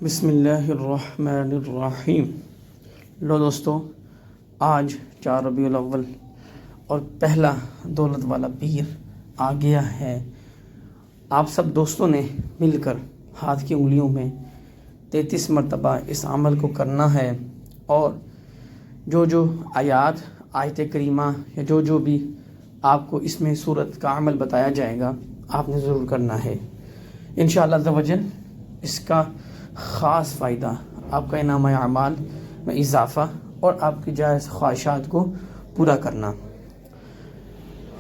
بسم اللہ الرحمن الرحیم۔ لو دوستو، آج 4 ربیع الاول اور پہلا دولت والا پیر آ گیا ہے۔ آپ سب دوستوں نے مل کر ہاتھ کی انگلیوں میں 33 مرتبہ اس عمل کو کرنا ہے، اور جو آیت کریمہ یا جو بھی آپ کو اس میں صورت کا عمل بتایا جائے گا، آپ نے ضرور کرنا ہے۔ انشاءاللہ عز و جل اس کا خاص فائدہ آپ کا انعام اعمال میں اضافہ اور آپ کی جائز خواہشات کو پورا کرنا۔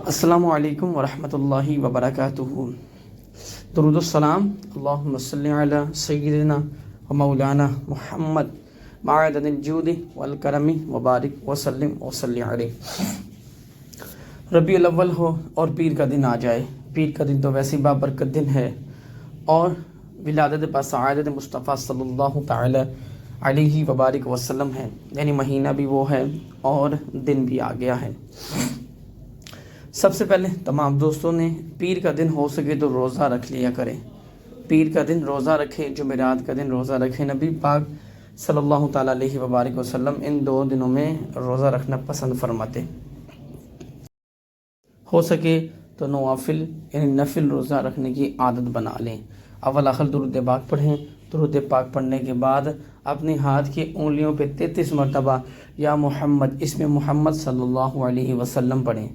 السلام علیکم ورحمۃ اللہ وبرکاتہ۔ درود السلام، اللہم صلی علی سیدنا و مولانا محمد معدن الجود والکرم وبارک وسلم وصلی علیہ۔ ربیع الاول ہو اور پیر کا دن آ جائے۔ پیر کا دن تو ویسے بابرکت دن ہے، اور ولادت بسعادت مصطفیٰ صلی اللہ تعالی علیہ وبارک وسلم ہے، یعنی مہینہ بھی وہ ہے اور دن بھی آ گیا ہے۔ سب سے پہلے تمام دوستوں نے پیر کا دن ہو سکے تو روزہ رکھ لیا کریں۔ پیر کا دن روزہ رکھے، جمعرات کا دن روزہ رکھے۔ نبی پاک صلی اللہ تعالی علیہ وبارک وسلم ان 2 دنوں میں روزہ رکھنا پسند فرماتے۔ ہو سکے تو نوافل یعنی نفل روزہ رکھنے کی عادت بنا لیں۔ اول آخر درود پاک پڑھیں۔ درود پاک پڑھنے کے بعد اپنے ہاتھ کی انگلیوں پہ 33 مرتبہ یا محمد، اس میں محمد صلی اللہ علیہ وسلم پڑھیں۔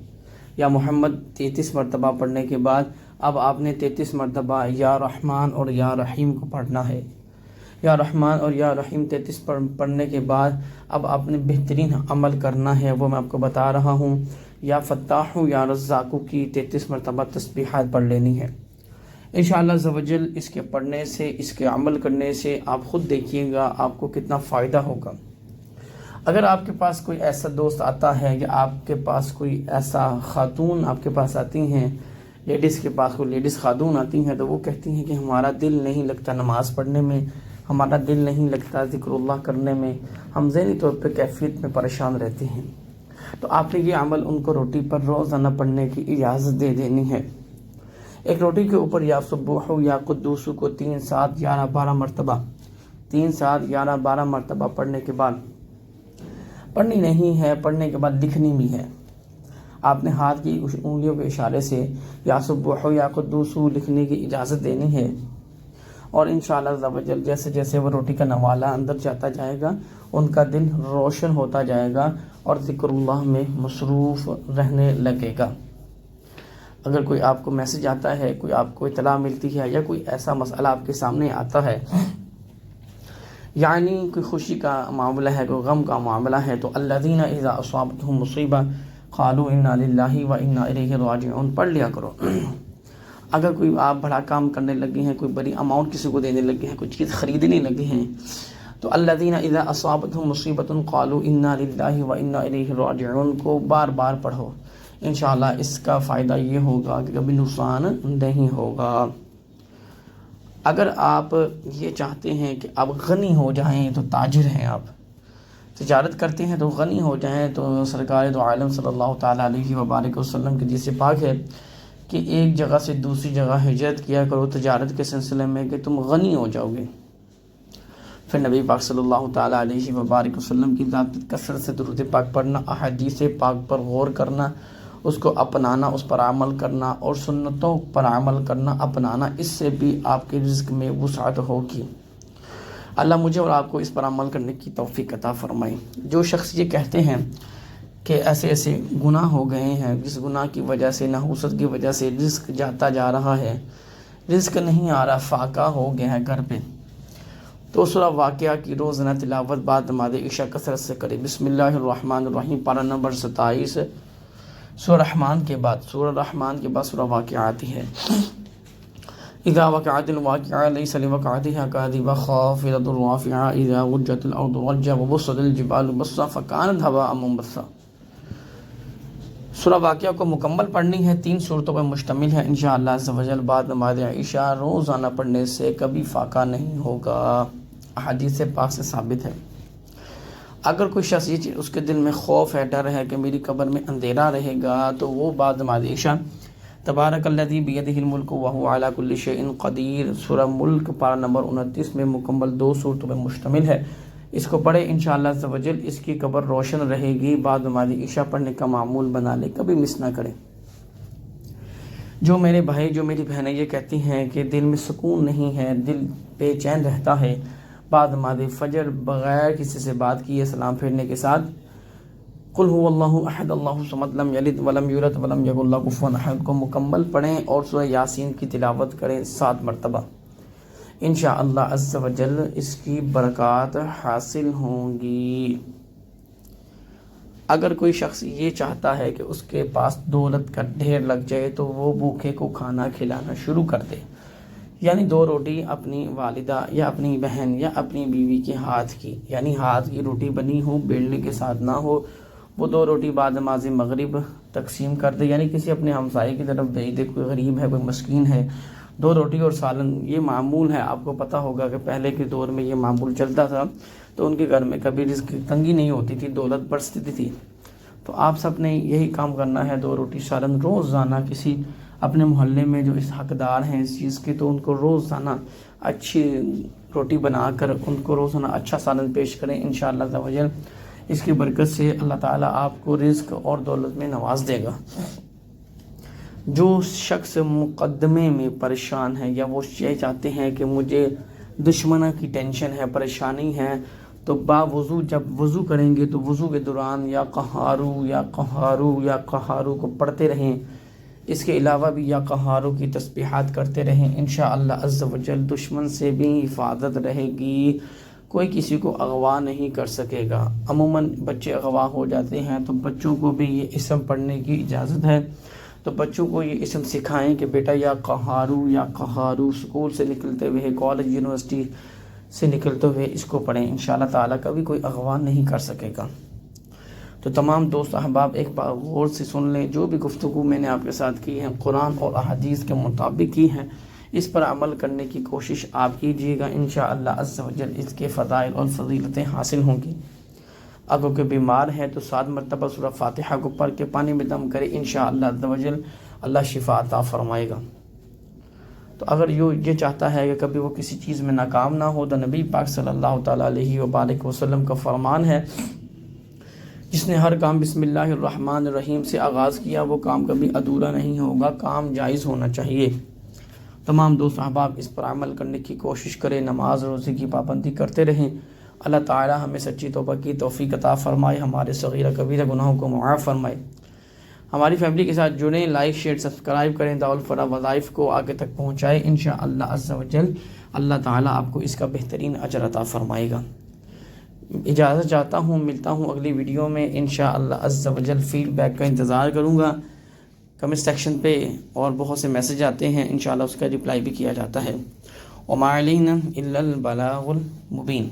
یا محمد 33 مرتبہ پڑھنے کے بعد اب آپ نے 33 مرتبہ یا رحمان اور یا رحیم کو پڑھنا ہے۔ یا رحمان اور یا رحیم 33 پڑھنے کے بعد اب آپ نے بہترین عمل کرنا ہے، وہ میں آپ کو بتا رہا ہوں۔ یا فتاح یا رزاق کی 33 مرتبہ تسبیحات پڑھ لینی ہے۔ انشاءاللہ عز و جل اس کے پڑھنے سے، اس کے عمل کرنے سے آپ خود دیکھیے گا آپ کو کتنا فائدہ ہوگا۔ اگر آپ کے پاس کوئی ایسا دوست آتا ہے یا آپ کے پاس کوئی ایسا خاتون آپ کے پاس آتی ہیں، لیڈیز کے پاس کوئی لیڈیز خاتون آتی ہیں، تو وہ کہتی ہیں کہ ہمارا دل نہیں لگتا نماز پڑھنے میں، ہمارا دل نہیں لگتا ذکر اللہ کرنے میں، ہم ذہنی طور پہ کیفیت میں پریشان رہتے ہیں، تو آپ نے یہ عمل ان کو روٹی پر روزانہ پڑھنے کی اجازت دے دینی ہے۔ ایک روٹی کے اوپر یا سبوح یا قدوس کو 3 7 11 12 مرتبہ 3 7 11 12 مرتبہ پڑھنے کے بعد پڑھنی نہیں ہے، پڑھنے کے بعد لکھنی بھی ہے۔ آپ نے ہاتھ کی انگلیوں کے اشارے سے یا سبوح یا قدوس لکھنے کی اجازت دینی ہے، اور انشاءاللہ عز و جل جیسے جیسے وہ روٹی کا نوالا اندر جاتا جائے گا ان کا دل روشن ہوتا جائے گا اور ذکر اللہ میں مصروف رہنے لگے گا۔ اگر کوئی آپ کو میسج آتا ہے، کوئی آپ کو اطلاع ملتی ہے، یا کوئی ایسا مسئلہ آپ کے سامنے آتا ہے، یعنی کوئی خوشی کا معاملہ ہے، کوئی غم کا معاملہ ہے، تو الذین اذا اصابتهم مصیبہ قالوا انا للہ و انا الیہ راجعون پڑھ لیا کرو۔ اگر کوئی آپ بڑا کام کرنے لگے ہیں، کوئی بڑی اماؤنٹ کسی کو دینے لگے ہیں، کوئی چیز خریدنے لگے ہیں، تو الذین اذا اصابتهم مصیبۃ قالوا انا للہ و انا الیہ راجعون کو بار بار پڑھو۔ انشاءاللہ اس کا فائدہ یہ ہوگا کہ کبھی نقصان نہیں ہوگا۔ اگر آپ یہ چاہتے ہیں کہ آپ غنی ہو جائیں تو تاجر ہیں، آپ تجارت کرتے ہیں تو غنی ہو جائیں، تو سرکار دو عالم صلی اللہ تعالیٰ علیہ وبارک وسلم کے جیسے پاک ہے کہ ایک جگہ سے دوسری جگہ ہجرت کیا کرو تجارت کے سلسلے میں کہ تم غنی ہو جاؤ گے۔ پھر نبی پاک صلی اللہ تعالیٰ علیہ وبارک وسلم کی ذات کثرت سے درود پاک پڑھنا، احادیث پاک پر غور کرنا، اس کو اپنانا، اس پر عمل کرنا، اور سنتوں پر عمل کرنا اپنانا، اس سے بھی آپ کے رزق میں وسعت ہوگی۔ اللہ مجھے اور آپ کو اس پر عمل کرنے کی توفیق عطا فرمائے۔ جو شخص یہ کہتے ہیں کہ ایسے ایسے گناہ ہو گئے ہیں، جس گناہ کی وجہ سے، نحوست کی وجہ سے رزق جاتا جا رہا ہے، رزق نہیں آ رہا، فاقہ ہو گیا ہے گھر پہ، تو سورہ واقعہ کی روزانہ تلاوت بعد نماز عشاء کثرت سے کرے۔ بسم اللہ الرحمن الرحیم پارہ نمبر 27، سورہ رحمان کے بعد سورہ واقعہ آتی ہے۔ اذا وقعت الواقعہ لیس لوقعتها کاذبۃ خافضۃ رافعہ اذا رجت الارض رجا وبست الجبال بسا فکانت هباء منبثا۔ سورہ واقعہ کو مکمل پڑھنی ہے، 3 صورتوں پر مشتمل ہے۔ انشاءاللہ عز و جل بعد نماز عشاء روزانہ پڑھنے سے کبھی فاقہ نہیں ہوگا، احادیث پاک سے ثابت ہے۔ اگر کوئی شخص یہ چیز اس کے دل میں خوف ہے، ڈر ہے کہ میری قبر میں اندھیرا رہے گا، تو وہ بعد نماز عشاء تبارک الذی بیدہ الملک وہو علی کل شیء قدیر، سورہ ملک پارہ نمبر 29 میں مکمل 2 صورتوں پر مشتمل ہے۔ اس کو پڑھے انشاءاللہ عز و جل اس کی قبر روشن رہے گی۔ بعد ہماری عشاء پڑھنے کا معمول بنا لے، کبھی مس نہ کریں۔ جو میرے بھائی، جو میری بہنیں یہ کہتی ہیں کہ دل میں سکون نہیں ہے، دل بے چین رہتا ہے، بعد نماز فجر بغیر کسی سے بات کیے سلام پھیرنے کے ساتھ قل هو اللہ احد اللہ الصمد لم یلد ولم یولد ولم یکن لہ کفوا احد کو مکمل پڑھیں اور سورہ یاسین کی تلاوت کریں 7 مرتبہ، انشاءاللہ عز و جل اس کی برکات حاصل ہوں گی۔ اگر کوئی شخص یہ چاہتا ہے کہ اس کے پاس دولت کا ڈھیر لگ جائے تو وہ بھوکے کو کھانا کھلانا شروع کر دے، یعنی 2 روٹی اپنی والدہ یا اپنی بہن یا اپنی بیوی کے ہاتھ کی، یعنی ہاتھ کی روٹی بنی ہو، بیلنے کے ساتھ نہ ہو، وہ 2 روٹی بعد نماز مغرب تقسیم کر دے، یعنی کسی اپنے ہمسائے کی طرف بھیج دے، کوئی غریب ہے، کوئی مسکین ہے، 2 روٹی اور سالن۔ یہ معمول ہے، آپ کو پتہ ہوگا کہ پہلے کے دور میں یہ معمول چلتا تھا، تو ان کے گھر میں کبھی رزق کی تنگی نہیں ہوتی تھی، دولت برستی تھی۔ تو آپ سب نے یہی کام کرنا ہے، 2 روٹی سالن روزانہ کسی اپنے محلے میں جو اس حقدار ہیں اس چیز کے، تو ان کو روزانہ اچھی روٹی بنا کر ان کو روزانہ اچھا سالن پیش کریں، انشاءاللہ عز و جل اس کی برکت سے اللہ تعالیٰ آپ کو رزق اور دولت میں نواز دے گا۔ جو شخص مقدمے میں پریشان ہے یا وہ یہ چاہتے ہیں کہ مجھے دشمنوں کی ٹینشن ہے، پریشانی ہے، تو باوضو جب وضو کریں گے تو وضو کے دوران یا قہارو یا قہارو یا قہارو کو پڑھتے رہیں، اس کے علاوہ بھی یا قہارو کی تسبیحات کرتے رہیں، انشاءاللہ عز و جل دشمن سے بھی حفاظت رہے گی، کوئی کسی کو اغوا نہیں کر سکے گا۔ عموماً بچے اغوا ہو جاتے ہیں تو بچوں کو بھی یہ اسم پڑھنے کی اجازت ہے، تو بچوں کو یہ اسم سکھائیں کہ بیٹا یا قہارو اسکول سے نکلتے ہوئے، کالج یونیورسٹی سے نکلتے ہوئے اس کو پڑھیں، انشاءاللہ تعالیٰ کبھی کوئی اغوا نہیں کر سکے گا۔ تو تمام دوست احباب ایک بار غور سے سن لیں، جو بھی گفتگو میں نے آپ کے ساتھ کی ہے قرآن اور احادیث کے مطابق کی ہے، اس پر عمل کرنے کی کوشش آپ کیجیے گا، انشاءاللہ عز و جل اس کے فضائل اور فضیلتیں حاصل ہوں گی۔ اگر کوئی بیمار ہے تو 7 مرتبہ سورہ فاتحہ کو پڑھ کے پانی میں دم کرے، انشاءاللہ عز و جل اللہ شفا عطا فرمائے گا۔ تو اگر یہ چاہتا ہے کہ کبھی وہ کسی چیز میں ناکام نہ ہو، تو نبی پاک صلی اللہ تعالیٰ علیہ وآلہ وسلم کا فرمان ہے، جس نے ہر کام بسم اللہ الرحمن الرحیم سے آغاز کیا وہ کام کبھی ادھورا نہیں ہوگا، کام جائز ہونا چاہیے۔ تمام دوست احباب اس پر عمل کرنے کی کوشش کریں، نماز روزے کی پابندی کرتے رہیں۔ اللہ تعالی ہمیں سچی توبہ کی توفیق عطا فرمائے، ہمارے صغیرہ کبیرہ گناہوں کو معاف فرمائے۔ ہماری فیملی کے ساتھ جڑیں، لائک شیئر سبسکرائب کریں، دعوالفرا وظائف کو آگے تک پہنچائیں، انشاءاللہ عز و جل اللہ تعالی آپ کو اس کا بہترین اجر عطا فرمائے گا۔ اجازت چاہتا ہوں، ملتا ہوں اگلی ویڈیو میں، انشاءاللہ عز و جل فیڈ بیک کا انتظار کروں گا۔ کمنٹ سیکشن پہ اور بہت سے میسج آتے ہیں، انشاءاللہ اس کا رپلائی بھی کیا جاتا ہے۔ وما علینا الا البلاغ المبین۔